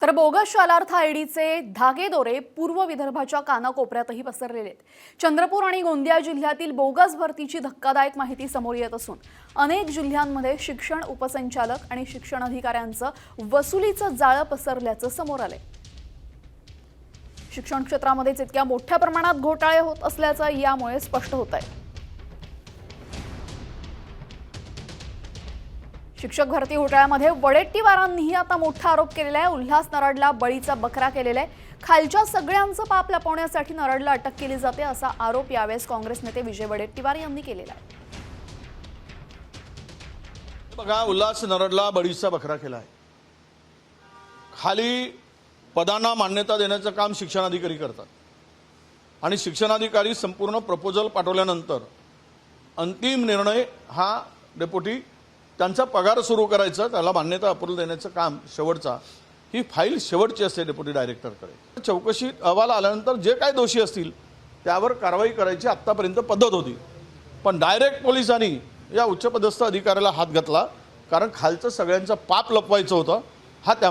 तर बोगस शालार्थ आयडीचे धागेदोरे पूर्व विदर्भाच्या कानाकोपऱ्यातही पसरलेले आहेत। चंद्रपूर आणि गोंदिया जिल्ह्यातील बोगस भरतीची धक्कादायक माहिती समोर येत असून अनेक जिल्ह्यांमध्ये शिक्षण उपसंचालक आणि शिक्षण अधिकाऱ्यांचं वसुलीचं जाळं पसरल्याचं समोर आलंय। शिक्षण क्षेत्रामध्ये इतक्या मोठ्या प्रमाणात घोटाळे होत असल्याचं यामुळे स्पष्ट होत आहे। शिक्षक भरती घोटाळ्यामध्ये वडेट्टीवारांनीही आता मोठा आरोप केलेला आहे। उल्हास नरडला बळीचा बकरा केलेला आहे। खालच्या सगळ्यांचं पाप लपवण्यासाठी नरडला अटक केली जाते असा आरोप यावेळेस काँग्रेस नेते विजय वडेट्टीवार यांनी केलेला आहे। बघा, उल्हास नरडला बळीचा बकरा केला आहे। खाली पदांना मान्यता देण्याचं काम शिक्षणाधिकारी करतात आणि शिक्षणाधिकारी संपूर्ण प्रपोजल पाठवल्यानंतर अंतिम निर्णय हा डेप्युटी त्यांचा पगार सुरू करायचा, त्याला मान्यता अप्रूव्ह देण्याचं काम शेवटचा, ही फाईल शेवटची असते डेप्युटी डायरेक्टरकडे। चौकशी अहवाल आल्यानंतर जे काही दोषी असतील त्यावर कारवाई करायची आतापर्यंत पद्धत होती, पण डायरेक्ट पोलिसांनी या उच्चपदस्थ अधिकाऱ्याला हात घातला कारण खालचं सगळ्यांचं पाप लपवायचं होतं, हा त्या